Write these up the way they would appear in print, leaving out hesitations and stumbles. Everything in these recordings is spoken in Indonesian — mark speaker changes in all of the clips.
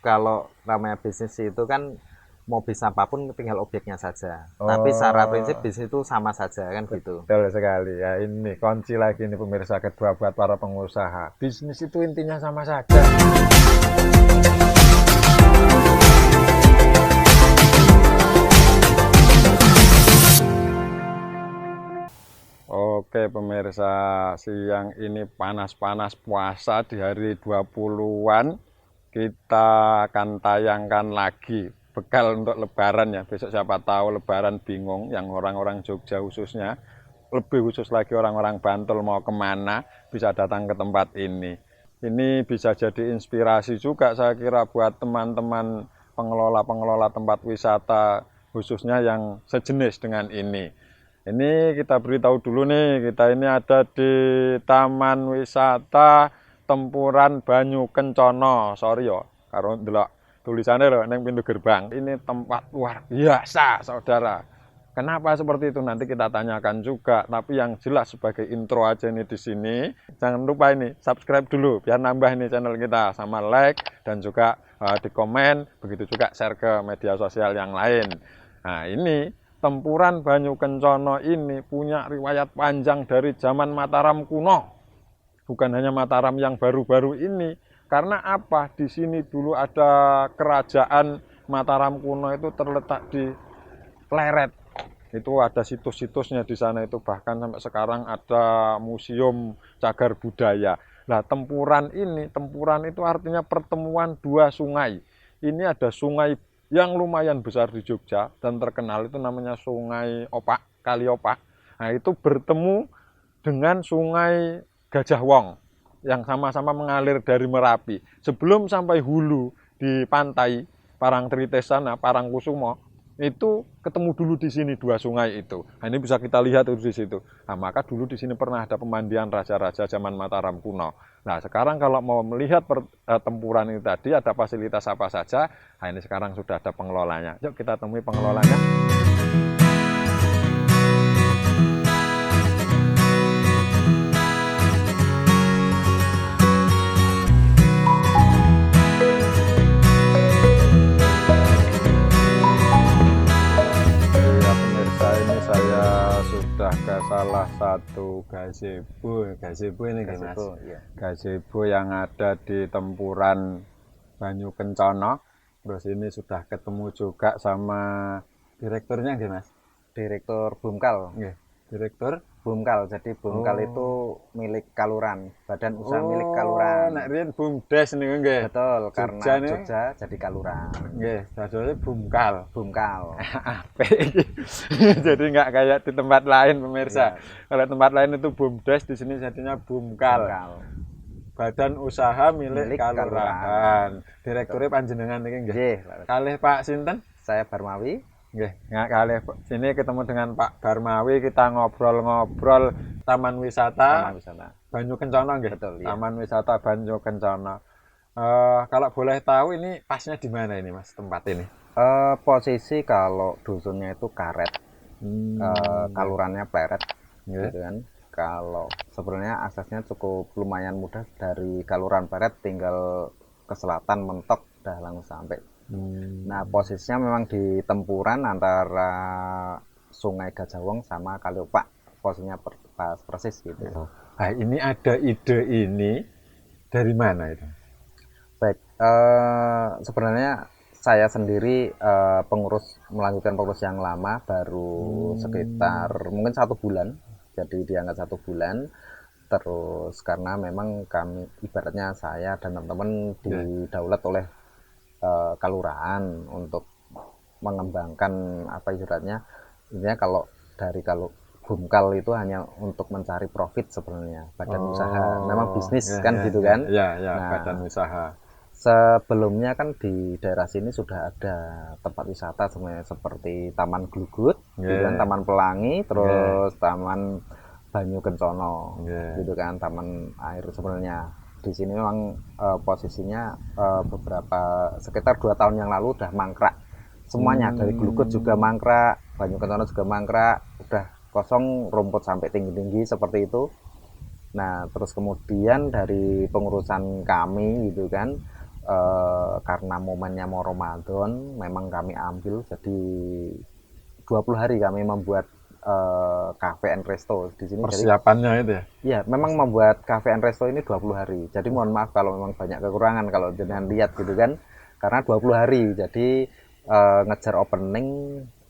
Speaker 1: kalau namanya bisnis itu kan mau bisnis apapun tinggal objeknya saja. Tapi secara prinsip bisnis itu sama saja kan gitu.
Speaker 2: Betul sekali ya, ini kunci lagi nih pemirsa kedua buat para pengusaha. Bisnis itu intinya sama saja. Oke pemirsa, siang ini panas-panas puasa di hari 20-an kita akan tayangkan lagi bekal untuk lebaran ya. Besok siapa tahu lebaran bingung, yang orang-orang Jogja khususnya, lebih khusus lagi orang-orang Bantul mau kemana, bisa datang ke tempat ini. Ini bisa jadi inspirasi juga saya kira buat teman-teman pengelola-pengelola tempat wisata khususnya yang sejenis dengan ini. Ini kita beritahu dulu nih, kita ini ada di Taman Wisata Tempuran Banyu Kencono. Sorry ya, karo ndelok tulisannya loh neng pintu gerbang. Ini tempat luar biasa, saudara. Kenapa seperti itu nanti kita tanyakan juga. Tapi yang jelas sebagai intro aja nih di sini. Jangan lupa ini subscribe dulu biar nambah ini channel kita, sama like dan juga di komen, begitu juga share ke media sosial yang lain. Nah, ini Tempuran Banyu Kencono ini punya riwayat panjang dari zaman Mataram kuno. Bukan hanya Mataram yang baru-baru ini. Karena apa? Di sini dulu ada kerajaan Mataram kuno itu terletak di Pleret. Itu ada situs-situsnya di sana itu, bahkan sampai sekarang ada museum cagar budaya. Nah, tempuran itu artinya pertemuan dua sungai. Ini ada sungai yang lumayan besar di Jogja dan terkenal itu namanya Sungai Opak, Kali Opak. Nah, itu bertemu dengan Sungai Gajah Wong yang sama-sama mengalir dari Merapi. Sebelum sampai hulu di pantai Parangtritis sana, Parangkusumo, itu ketemu dulu di sini dua sungai itu. Nah, ini bisa kita lihat di situ. Nah, maka dulu di sini pernah ada pemandian raja-raja zaman Mataram kuno. Nah, sekarang kalau mau melihat pertempuran ini tadi ada fasilitas apa saja, nah ini sekarang sudah ada pengelolanya. Yuk kita temui pengelolanya. Ya pemirsa, ini saya sudah ke salah satu gazebo ini Mas.
Speaker 1: Iya.
Speaker 2: Gazebo yang ada di Tempuran Banyu Kencono. Terus ini sudah ketemu juga sama direkturnya nggih Mas?
Speaker 1: Direktur Bumkal.
Speaker 2: Nggih. Direktur
Speaker 1: Bumkal. Jadi Bumkal itu milik Kaluran, badan usaha milik Kaluran.
Speaker 2: Nek riyen Bumdes niku nggih.
Speaker 1: Betul,
Speaker 2: Jogja
Speaker 1: karena
Speaker 2: ini.
Speaker 1: Jogja jadi Kaluran.
Speaker 2: Nggih, dadosnya Bumkal.
Speaker 1: Bumkal.
Speaker 2: Apik iki. Jadi nggak kayak di tempat lain pemirsa.
Speaker 1: Iya.
Speaker 2: Kalau tempat lain itu Bumdes, di sini jadinya Bumkal. Badan usaha milik Kalurahan. Direkturnya panjenengan iki nggih.
Speaker 1: Nggih,
Speaker 2: Kalih Pak sinten?
Speaker 1: saya Barmawi.
Speaker 2: Nggih, kalih sini ketemu dengan Pak Barmawi, kita ngobrol-ngobrol Taman Wisata Banyu Kencono nggih.
Speaker 1: Betul, iya.
Speaker 2: Taman Wisata Banyu Kencono. Kalau boleh tahu ini pasnya di mana ini Mas tempat ini?
Speaker 1: Posisi kalau dusunnya itu Karet, Kalurannya Pleret, gitu kan. Kalau sebenarnya aksesnya cukup lumayan mudah dari Kaluran Pleret, tinggal ke selatan mentok udah langsung sampai. Nah, posisinya memang di tempuran antara Sungai Gajah Wong sama Kali Opak, posisinya pas persis gitu.
Speaker 2: Nah, ini ada ide ini dari mana itu?
Speaker 1: Baik, sebenarnya saya sendiri melanjutkan pengurus yang lama baru sekitar mungkin 1 bulan, jadi diangkat 1 bulan. Terus karena memang kami ibaratnya saya dan teman-teman didaulat oleh Kalurahan untuk mengembangkan apa ibaratnya, intinya kalau Bumkal itu hanya untuk mencari profit sebenarnya, badan usaha, memang bisnis kan gitu kan.
Speaker 2: Nah, badan usaha.
Speaker 1: Sebelumnya kan di daerah sini sudah ada tempat wisata sebenarnya seperti Taman Glugut, gitu kan, Taman Pelangi, terus Taman Banyu Kencono, gitu kan, taman air sebenarnya. Di sini memang posisinya beberapa sekitar 2 tahun yang lalu udah mangkrak semuanya, dari Glugut juga mangkrak, Banyu Kencono juga mangkrak, udah kosong, rumput sampai tinggi-tinggi seperti itu. Nah, terus kemudian dari pengurusan kami gitu kan, karena momennya mau Ramadan memang kami ambil, jadi 20 hari kami membuat cafe and resto di sini. Jadi
Speaker 2: Persiapannya itu ya.
Speaker 1: ya memang membuat cafe and resto ini 20 hari. Jadi mohon maaf kalau memang banyak kekurangan kalau jenengan lihat gitu kan. Karena 20 hari. Jadi ngejar opening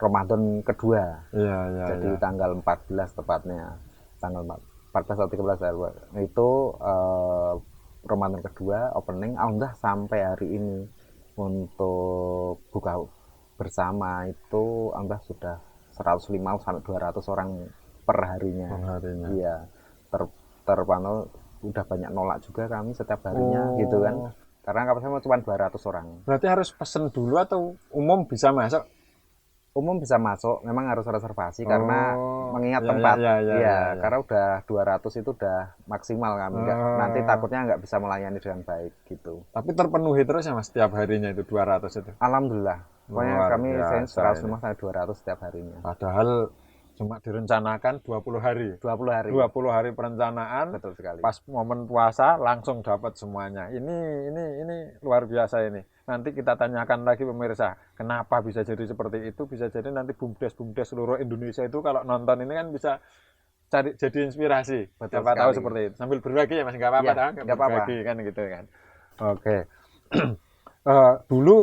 Speaker 1: Ramadan kedua.
Speaker 2: Iya, iya,
Speaker 1: Jadi
Speaker 2: iya.
Speaker 1: tanggal 14 tepatnya. Tanggal 14 atau 13 ya, itu Ramadan kedua opening. Alhamdulillah sampai hari ini untuk buka bersama itu alhamdulillah sudah 105 sampai 200 orang per harinya.
Speaker 2: Perharinya.
Speaker 1: Iya, terpantau udah banyak nolak juga kami setiap harinya gitu kan.
Speaker 2: Oh,
Speaker 1: Karena kapasitasnya cuma 200 orang.
Speaker 2: berarti harus pesen dulu atau umum bisa masuk?
Speaker 1: Umum bisa masuk, memang harus reservasi karena
Speaker 2: Oh,
Speaker 1: mengingat
Speaker 2: ya,
Speaker 1: tempat.
Speaker 2: ya, ya, ya,
Speaker 1: Iya,
Speaker 2: ya, ya.
Speaker 1: karena udah 200 itu udah maksimal kami. Nanti
Speaker 2: Oh.
Speaker 1: takutnya nggak bisa melayani dengan baik gitu.
Speaker 2: Tapi terpenuhi terus ya mas setiap harinya itu 200 itu.
Speaker 1: Alhamdulillah. Pokoknya
Speaker 2: Luar
Speaker 1: kami saya
Speaker 2: biasa
Speaker 1: 105 sampai 200 setiap harinya.
Speaker 2: Padahal cuma direncanakan 20 hari.
Speaker 1: 20 hari.
Speaker 2: 20 hari perencanaan,
Speaker 1: Betul sekali.
Speaker 2: pas momen puasa langsung dapat semuanya. Ini luar biasa ini. Nanti kita tanyakan lagi pemirsa, kenapa bisa jadi seperti itu? Bisa jadi nanti bumdes-bumdes seluruh Indonesia itu kalau nonton ini kan bisa cari jadi inspirasi.
Speaker 1: Betul
Speaker 2: Siapa tahu
Speaker 1: sekali.
Speaker 2: seperti itu. Sambil berbagi ya mas, nggak apa-apa,
Speaker 1: Iya,
Speaker 2: tahu
Speaker 1: nggak apa-apa.
Speaker 2: berbagi kan gitu kan. Oke. Dulu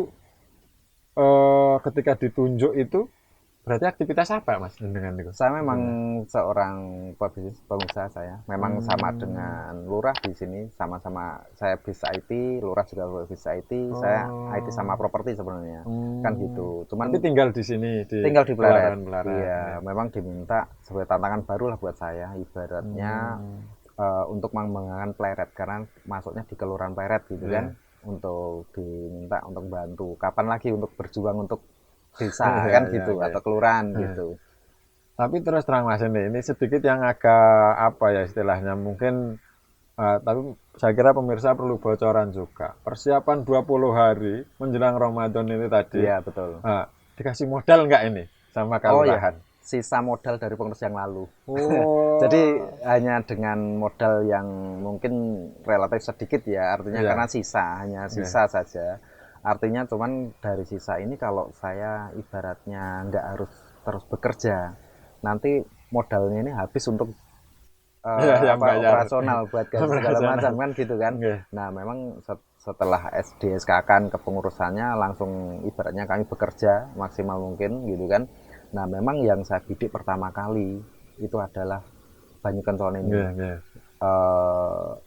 Speaker 2: ketika ditunjuk itu berarti aktivitas apa mas dengan itu?
Speaker 1: Saya memang seorang pebisnis pengusaha saya. Memang sama dengan lurah di sini, sama-sama saya bis IT, lurah juga bis IT, saya IT sama properti sebenarnya. Kan gitu. Cuman
Speaker 2: Tapi tinggal di sini
Speaker 1: tinggal di Pleret.
Speaker 2: Pleret.
Speaker 1: Iya, memang diminta sebagai tantangan baru lah buat saya. Ibaratnya untuk mengembangkan Pleret karena masuknya di kelurahan Pleret gitu kan. Untuk diminta untuk bantu. Kapan lagi untuk berjuang untuk desa
Speaker 2: Iya,
Speaker 1: kan
Speaker 2: iya,
Speaker 1: gitu
Speaker 2: iya.
Speaker 1: atau kelurahan gitu.
Speaker 2: Tapi terus terang mas ini sedikit yang agak apa ya istilahnya mungkin tapi saya kira pemirsa perlu bocoran juga. Persiapan 20 hari menjelang Ramadan ini tadi.
Speaker 1: Iya, betul.
Speaker 2: Dikasih modal nggak ini sama kelurahan?
Speaker 1: Sisa modal dari pengurus yang lalu.
Speaker 2: Oh.
Speaker 1: Jadi hanya dengan modal yang mungkin relatif sedikit ya, artinya
Speaker 2: Iya.
Speaker 1: karena hanya sisa saja. Artinya cuman dari sisa ini kalau saya ibaratnya nggak harus terus bekerja, nanti modalnya ini habis untuk
Speaker 2: Yang bayar.
Speaker 1: operasional buat gaji segala
Speaker 2: Operasional.
Speaker 1: macam kan gitu kan.
Speaker 2: Oke.
Speaker 1: Nah memang setelah SDSK kan kepengurusannya langsung ibaratnya kami bekerja maksimal mungkin gitu kan. Nah memang yang saya bidik pertama kali itu adalah Banyu Kencon ini.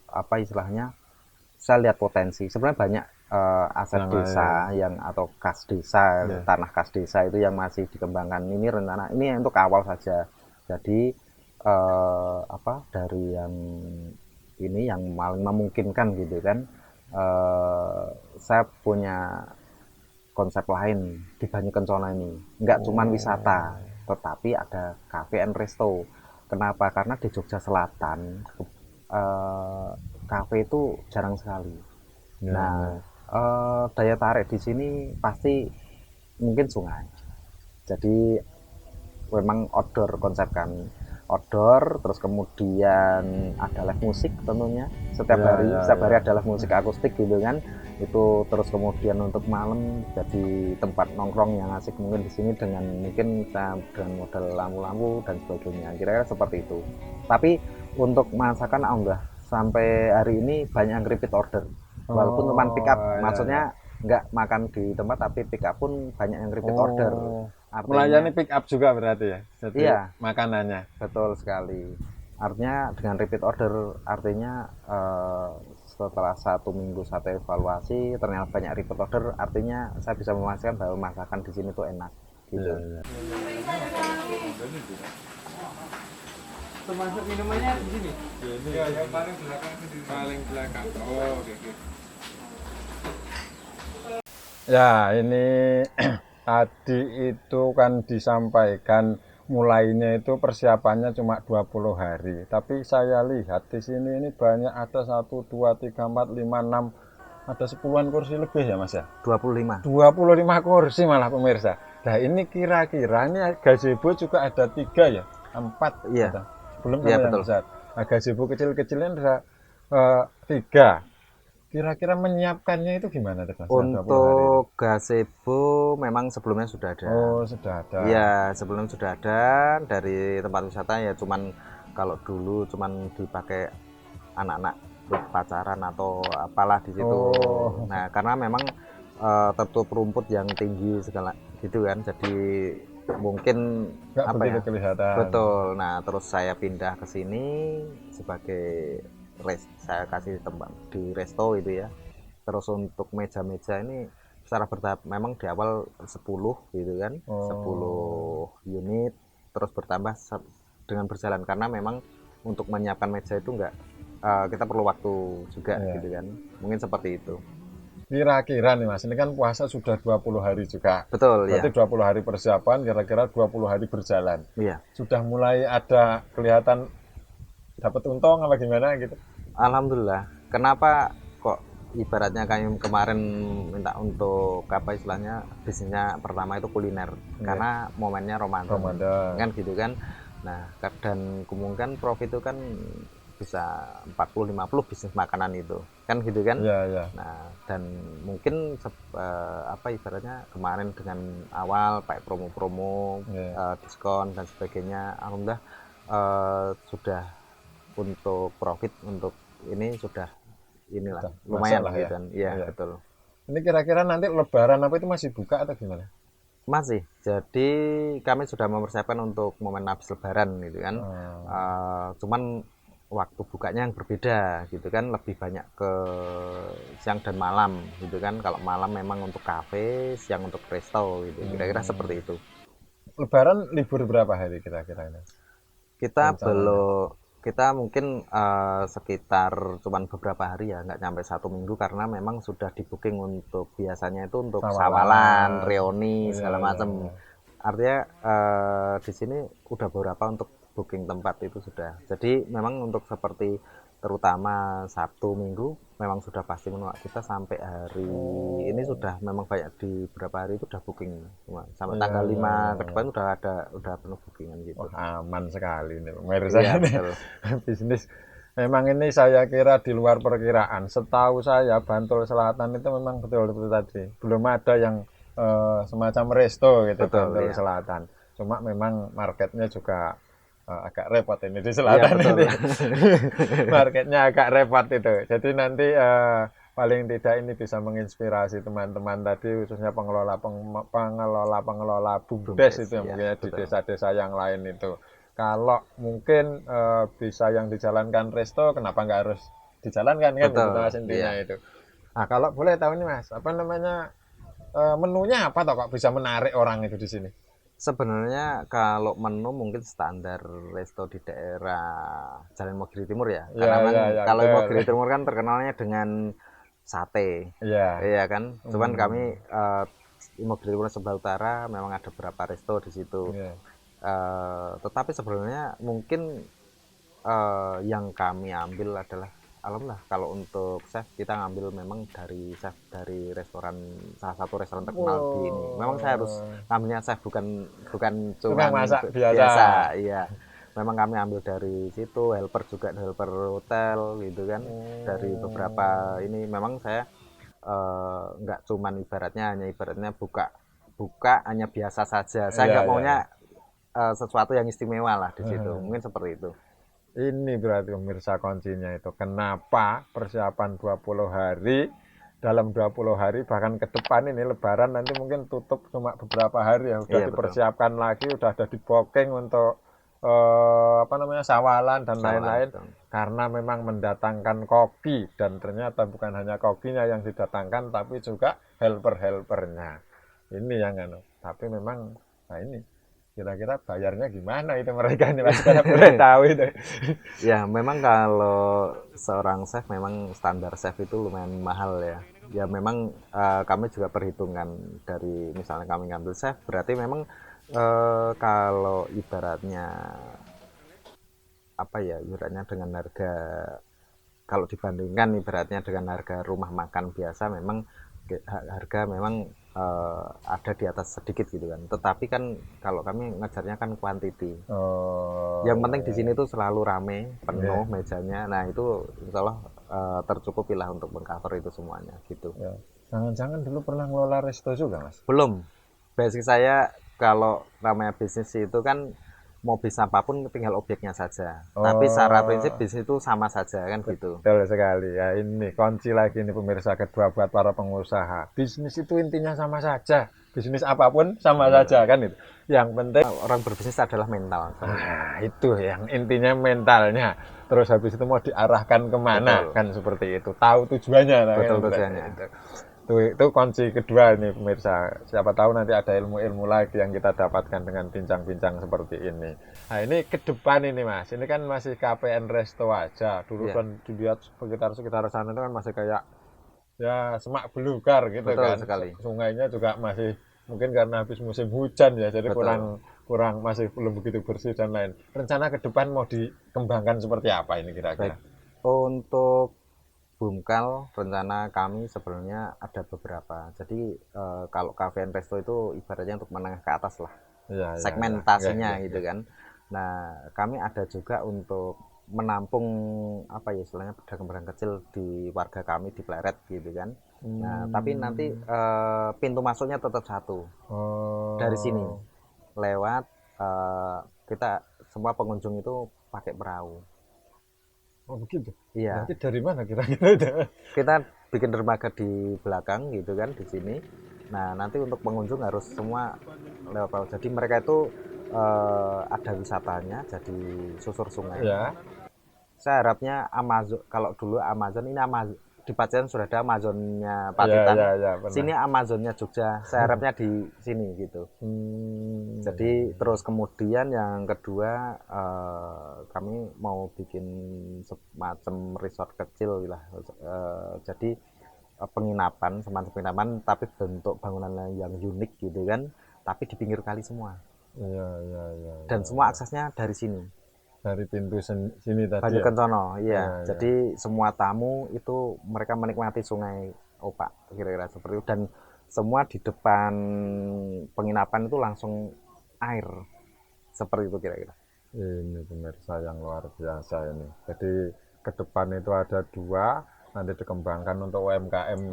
Speaker 1: Apa istilahnya? Saya lihat potensi. Sebenarnya banyak aset desa yang atau kas desa, tanah kas desa itu yang masih dikembangkan. Ini rencana ini untuk awal saja. Jadi apa dari yang ini yang paling memungkinkan gitu kan. Saya punya konsep lain di Banyu Kencana ini. Enggak cuman wisata, tetapi ada cafe and resto. Kenapa? Karena di Jogja Selatan kafe itu jarang sekali. Nah, daya tarik di sini pasti mungkin sungai. Jadi memang outdoor konsep kami. Outdoor, terus kemudian ada live musik tentunya setiap hari ada live musik akustik gitu kan. Itu terus kemudian untuk malam jadi tempat nongkrong yang asik mungkin di sini dengan mungkin dengan model lampu-lampu dan sebagainya. Kira-kira seperti itu. Tapi untuk masakan enggak sampai hari ini banyak yang repeat order. Walaupun cuma pick up, maksudnya nggak makan di tempat tapi pick up pun banyak yang repeat order.
Speaker 2: Artinya, melayani pick up juga berarti ya? Jadi
Speaker 1: iya,
Speaker 2: makanannya.
Speaker 1: Betul sekali. Artinya dengan repeat order artinya setelah 1 minggu satu evaluasi ternyata banyak repeat order, artinya saya bisa memastikan bahwa masakan di sini tuh enak gitu.
Speaker 3: Termasuk minumannya di sini? Iya, yang paling belakang sendiri. Paling belakang. Oh, oke.
Speaker 2: Ya, ini tadi itu kan disampaikan mulainya itu persiapannya cuma 20 hari. Tapi saya lihat di sini ini banyak, ada 1, 2, 3, 4, 5, 6, ada 10-an kursi lebih ya mas ya?
Speaker 1: 25
Speaker 2: kursi malah pemirsa. Nah ini kira-kira ini gazebo juga ada 3 ya? 4
Speaker 1: iya.
Speaker 2: Belum sama yang besar. Nah, gazebo kecil-kecilnya ada 3. Kira-kira menyiapkannya itu gimana tuh, Mas? Yang 20 hari itu?
Speaker 1: Untuk gazebo memang sebelumnya sudah ada.
Speaker 2: Oh, sudah ada.
Speaker 1: Iya, sebelumnya sudah ada dari tempat wisata ya, cuman kalau dulu cuman dipakai anak-anak buat pacaran atau apalah di situ.
Speaker 2: Oh,
Speaker 1: Nah, karena memang tertutup rumput yang tinggi segala gitu kan. Jadi mungkin
Speaker 2: nggak
Speaker 1: apa
Speaker 2: begitu
Speaker 1: ya?
Speaker 2: kelihatan.
Speaker 1: Betul. Nah, terus saya pindah ke sini sebagai saya kasih tempat di resto itu ya. Terus untuk meja-meja ini secara bertahap memang di awal 10 gitu kan,
Speaker 2: Oh,
Speaker 1: 10 unit terus bertambah dengan berjalan karena memang untuk menyiapkan meja itu enggak kita perlu waktu juga
Speaker 2: iya.
Speaker 1: gitu kan. Mungkin seperti itu.
Speaker 2: Kira-kira nih Mas, ini kan puasa sudah 20 hari juga.
Speaker 1: Betul
Speaker 2: Berarti
Speaker 1: ya.
Speaker 2: 20 hari persiapan, kira-kira 20 hari berjalan.
Speaker 1: Iya.
Speaker 2: Sudah mulai ada kelihatan dapat untung apa gimana gitu?
Speaker 1: Alhamdulillah. Kenapa kok ibaratnya kayak kemarin minta untuk apa istilahnya bisnisnya pertama itu kuliner
Speaker 2: Iya,
Speaker 1: karena momennya Ramadan
Speaker 2: Ramadan.
Speaker 1: kan gitu kan. Nah, dan kemungkinan profit itu kan bisa 40-50 bisnis makanan itu kan gitu kan.
Speaker 2: Iya, iya.
Speaker 1: Nah, dan mungkin apa ibaratnya kemarin dengan awal pakai promo-promo
Speaker 2: Iya.
Speaker 1: diskon dan sebagainya, alhamdulillah sudah untuk profit untuk ini sudah inilah
Speaker 2: Sudah masuk
Speaker 1: lumayan
Speaker 2: lah
Speaker 1: gitu
Speaker 2: ya.
Speaker 1: kan. Iya,
Speaker 2: Iya.
Speaker 1: betul.
Speaker 2: Ini kira-kira nanti lebaran apa itu masih buka atau gimana?
Speaker 1: Masih. Jadi kami sudah mempersiapkan untuk momen habis lebaran gitu kan.
Speaker 2: Oh,
Speaker 1: Cuman waktu bukanya yang berbeda gitu kan, lebih banyak ke siang dan malam gitu kan. Kalau malam memang untuk kafe, siang untuk resto gitu. Kira-kira seperti itu.
Speaker 2: lebaran libur berapa hari kira-kira ini
Speaker 1: Kita
Speaker 2: rencananya?
Speaker 1: belum kita mungkin sekitar cuman beberapa hari ya, nggak sampai 1 minggu karena memang sudah di booking untuk biasanya itu untuk sawalan,
Speaker 2: Sawalan.
Speaker 1: reuni
Speaker 2: Iya,
Speaker 1: segala
Speaker 2: iya,
Speaker 1: macam.
Speaker 2: iya.
Speaker 1: Artinya di sini udah beberapa untuk booking tempat itu sudah. Jadi memang untuk seperti terutama Sabtu Minggu memang sudah pasti menolak kita sampai hari ini
Speaker 2: Oh,
Speaker 1: sudah memang banyak di beberapa hari itu udah booking sampai
Speaker 2: iya,
Speaker 1: tanggal
Speaker 2: iya,
Speaker 1: 5
Speaker 2: iya,
Speaker 1: ke
Speaker 2: iya.
Speaker 1: depan udah penuh bookingan gitu.
Speaker 2: Wah, aman sekali nih pemirsa
Speaker 1: Iya
Speaker 2: ini.
Speaker 1: betul.
Speaker 2: Bisnis memang ini saya kira di luar perkiraan. Setahu saya Bantul Selatan itu memang betul-betul tadi. Belum ada yang semacam resto gitu
Speaker 1: Betul,
Speaker 2: Bantul
Speaker 1: iya.
Speaker 2: Selatan. Cuma memang marketnya juga agak repot ini di
Speaker 1: Iya,
Speaker 2: selatan
Speaker 1: betul.
Speaker 2: ini. Marketnya agak repot itu. Jadi nanti paling tidak ini bisa menginspirasi teman-teman tadi khususnya pengelola BUMDes
Speaker 1: BUMDes,
Speaker 2: itu yang
Speaker 1: iya,
Speaker 2: mungkin di
Speaker 1: betul.
Speaker 2: desa-desa yang lain itu. Kalau mungkin bisa yang dijalankan resto, kenapa nggak harus dijalankan kan gitu
Speaker 1: Betul,
Speaker 2: mas intinya
Speaker 1: iya.
Speaker 2: itu. Nah kalau boleh tahu nih mas, apa namanya menunya apa toh kok bisa menarik orang itu di sini?
Speaker 1: Sebenarnya kalau menu mungkin standar resto di daerah Jalan Imogiri Timur ya.
Speaker 2: Ya
Speaker 1: Karena memang
Speaker 2: ya ya
Speaker 1: kalau
Speaker 2: betul.
Speaker 1: Imogiri Timur kan terkenalnya dengan sate.
Speaker 2: Iya.
Speaker 1: Iya kan? Cuman kami
Speaker 2: Hmm,
Speaker 1: Imogiri Timur sebelah utara memang ada beberapa resto di situ.
Speaker 2: iya.
Speaker 1: Tetapi sebenarnya mungkin yang kami ambil adalah alhamdulillah kalau untuk chef kita ngambil memang dari chef dari restoran salah satu restoran terkenal di ini. Memang saya harus
Speaker 2: Wow.
Speaker 1: ngambilnya chef bukan bukan
Speaker 2: Tukang
Speaker 1: cuman
Speaker 2: masak biasa.
Speaker 1: biasa, iya. Memang kami ambil dari situ, helper juga helper hotel gitu kan. Dari beberapa
Speaker 2: Oh.
Speaker 1: ini memang saya nggak cuman ibaratnya buka buka hanya biasa saja. Saya
Speaker 2: Iya,
Speaker 1: nggak
Speaker 2: iya,
Speaker 1: maunya
Speaker 2: iya.
Speaker 1: sesuatu yang istimewa lah di situ. Mungkin seperti itu.
Speaker 2: Ini berarti pemirsa kuncinya itu. Kenapa persiapan 20 hari, dalam 20 hari bahkan ke depan ini lebaran nanti mungkin tutup cuma beberapa hari ya. Udah
Speaker 1: Iya betul.
Speaker 2: dipersiapkan lagi, udah ada di booking untuk apa namanya sawalan dan
Speaker 1: Sawalan
Speaker 2: lain-lain.
Speaker 1: betul.
Speaker 2: Karena memang mendatangkan koki dan ternyata bukan hanya kokinya yang didatangkan tapi juga helper-helpernya. Ini yang anu. Tapi memang nah ini kira-kira bayarnya gimana itu mereka nih mas saya boleh tahu itu.
Speaker 1: Ya, memang kalau seorang chef memang standar chef itu lumayan mahal ya. Ya memang kami juga perhitungan dari misalnya kami ngambil chef, berarti memang kalau ibaratnya apa ya, ibaratnya dengan harga kalau dibandingkan ibaratnya dengan harga rumah makan biasa memang harga memang ada di atas sedikit gitu kan. Tetapi kan kalau kami ngejarnya kan quantity.
Speaker 2: Oh
Speaker 1: Yang
Speaker 2: ya
Speaker 1: penting di
Speaker 2: ya
Speaker 1: sini
Speaker 2: ya
Speaker 1: tuh selalu rame, penuh
Speaker 2: ya.
Speaker 1: mejanya. Nah, itu insya Allah tercukupi lah untuk mengcover itu semuanya gitu.
Speaker 2: Ya. Jangan-jangan dulu pernah ngelola resto juga, Mas?
Speaker 1: Belum. Basic saya kalau namanya bisnis itu kan mau bisnis apapun tinggal objeknya saja. Tapi secara prinsip bisnis itu sama saja kan gitu.
Speaker 2: Betul sekali. Ya ini kunci lagi nih pemirsa kedua buat para pengusaha. Bisnis itu intinya sama saja. Bisnis apapun sama saja kan itu. Yang penting
Speaker 1: Orang berbisnis adalah mental.
Speaker 2: nah, itu yang intinya mentalnya. Terus habis itu mau diarahkan kemana.
Speaker 1: Betul.
Speaker 2: Kan seperti itu. Tahu tujuannya.
Speaker 1: Betul
Speaker 2: kan?
Speaker 1: tujuannya.
Speaker 2: Itu kunci kedua ini pemirsa. Siapa tahu nanti ada ilmu-ilmu lagi yang kita dapatkan dengan bincang-bincang seperti ini. Nah ini ke depan ini Mas. Ini kan masih KPN Resto aja. Dulu kan dilihat sekitar sana itu kan masih kayak ya semak belukar gitu.
Speaker 1: Betul
Speaker 2: kan.
Speaker 1: sekali.
Speaker 2: Sungainya juga masih mungkin karena habis musim hujan ya. Jadi
Speaker 1: Betul.
Speaker 2: kurang masih belum begitu bersih dan lain. Rencana ke depan mau dikembangkan seperti apa ini kira-kira?
Speaker 1: Untuk Bumkal rencana kami sebenarnya ada beberapa. Jadi kalau cafe and resto itu ibaratnya untuk menengah ke atas lah.
Speaker 2: Ya,
Speaker 1: Segmentasinya
Speaker 2: ya.
Speaker 1: gitu kan. Nah, kami ada juga untuk menampung apa ya istilahnya pedagang-pedagang kecil di warga kami di Pleret gitu kan. Nah, tapi nanti pintu masuknya tetap satu. Dari sini lewat kita semua pengunjung itu pakai perahu.
Speaker 2: Oh begitu?
Speaker 1: Iya.
Speaker 2: Nanti dari mana kira-kira?
Speaker 1: Kita bikin dermaga di belakang gitu kan di sini. Nah nanti untuk pengunjung harus semua lewat perahu. Jadi mereka itu ada wisatanya, jadi susur sungai.
Speaker 2: Ya.
Speaker 1: Saya harapnya Amazon, kalau dulu Amazon ini Amazon di Pacitan sudah ada Amazonnya Pacitan.
Speaker 2: Ya,
Speaker 1: sini Amazonnya Jogja. Saya harapnya di sini gitu. Jadi terus kemudian yang kedua kami mau bikin semacam resort kecil lah. Jadi penginapan, semacam penginapan tapi bentuk bangunan yang unik gitu kan. Tapi di pinggir kali semua.
Speaker 2: Iya.
Speaker 1: Dan semua aksesnya dari sini.
Speaker 2: Dari pintu sini tadi.
Speaker 1: Banyu
Speaker 2: Ya?
Speaker 1: Kencono, iya.
Speaker 2: Ya.
Speaker 1: Jadi semua tamu itu mereka menikmati Sungai Opak kira-kira seperti itu dan semua di depan penginapan itu langsung air seperti itu kira-kira.
Speaker 2: Ini pemirsa yang luar biasa ini. Jadi ke depan itu ada dua, nanti dikembangkan untuk UMKM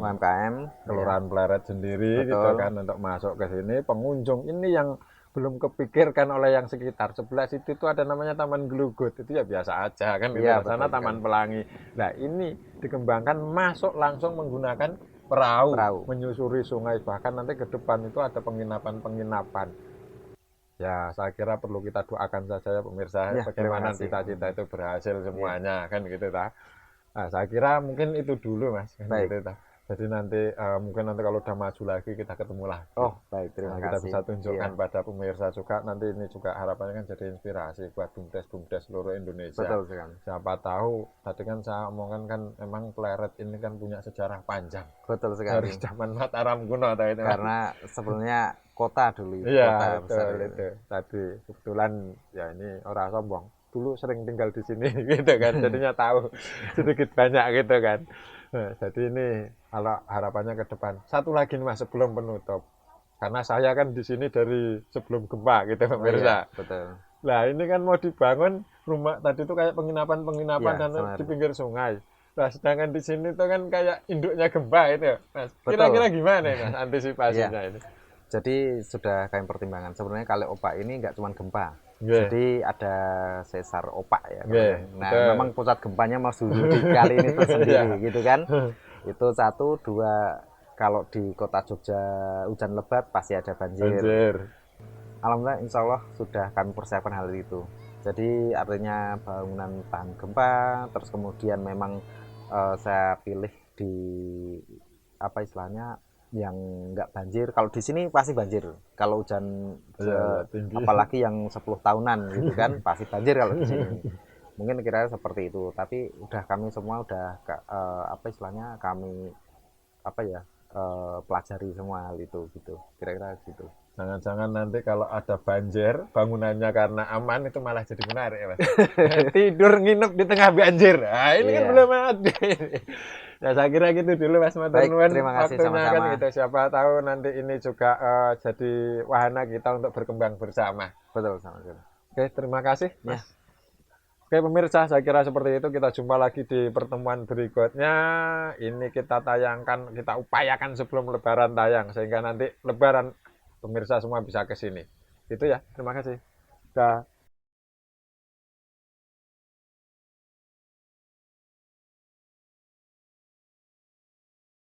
Speaker 2: Kelurahan Pleret sendiri.
Speaker 1: Betul.
Speaker 2: Gitu kan untuk masuk ke sini. Pengunjung ini yang belum kepikirkan oleh yang sekitar. Sebelah situ itu ada namanya Taman Gelugut. Itu ya biasa aja kan. Di sana Taman Pelangi. Nah ini dikembangkan masuk langsung menggunakan perahu. Menyusuri sungai. Bahkan nanti ke depan itu ada penginapan-penginapan. Ya saya kira perlu kita doakan saja ya pemirsa. Ya, bagaimana cita-cita itu berhasil semuanya. Kan gitu ta. Nah, saya kira mungkin itu dulu Mas. Kan gitu ta. Jadi nanti mungkin nanti kalau udah maju lagi kita ketemu lagi.
Speaker 1: Oh baik, terima kasih.
Speaker 2: Kita bisa tunjukkan pada pemirsa juga. Nanti ini juga harapannya kan jadi inspirasi buat bumdes-bumdes seluruh Indonesia.
Speaker 1: Betul sekali.
Speaker 2: Siapa tahu tadi kan saya omongkan kan memang Pleret ini kan punya sejarah panjang. Betul sekali. Dari zaman Mataram kuno itu.
Speaker 1: Karena sebelumnya kota dulu.
Speaker 2: Iya betul itu. Tadi kebetulan ya ini orang sombong. Dulu sering tinggal di sini gitu kan. Jadinya tahu sedikit banyak gitu kan. Nah, jadi ini kalau harapannya ke depan. Satu lagi nih Mas sebelum penutup. Karena saya kan di sini dari sebelum gempa gitu pemirsa.
Speaker 1: Iya, betul.
Speaker 2: Nah, ini kan mau dibangun rumah tadi itu kayak penginapan-penginapan dan di pinggir sungai. Nah, sedangkan di sini tuh kan kayak induknya gempa itu, Mas. Kira-kira gimana Mas antisipasinya ini?
Speaker 1: Jadi sudah kami pertimbangkan. Sebenarnya kali Opak ini nggak cuma gempa. Jadi ada sesar Opak ya. Nah, memang pusat gempanya masih di kali ini tersendiri gitu kan. Itu satu, dua, kalau di kota Jogja hujan lebat pasti ada banjir. Alhamdulillah insya Allah sudah kami persiapkan hal itu. Jadi artinya bangunan tahan gempa, terus kemudian memang saya pilih di apa istilahnya yang nggak banjir. Kalau di sini pasti banjir. Kalau hujan apalagi yang 10 tahunan gitu kan pasti banjir kalau di sini. Mungkin kira-kira seperti itu. Tapi udah kami semua udah apa istilahnya kami apa ya pelajari semua hal itu gitu. Kira-kira gitu.
Speaker 2: Jangan-jangan nanti kalau ada banjir bangunannya karena aman itu malah jadi menarik ya Mas. Tidur nginep di tengah banjir. Nah, ini kan belum ada. Ya saya kira gitu dulu Mas Maturnuwun.
Speaker 1: Terima kasih
Speaker 2: sama-sama. Kan gitu.
Speaker 1: sama-sama.
Speaker 2: Siapa tahu nanti ini juga jadi wahana kita untuk berkembang bersama.
Speaker 1: Betul sama-sama.
Speaker 2: Oke, terima kasih Mas. Oke pemirsa, saya kira seperti itu. Kita jumpa lagi di pertemuan berikutnya. Ini kita tayangkan, kita upayakan sebelum Lebaran tayang, sehingga nanti Lebaran pemirsa semua bisa ke sini. Itu ya, terima kasih. Dah.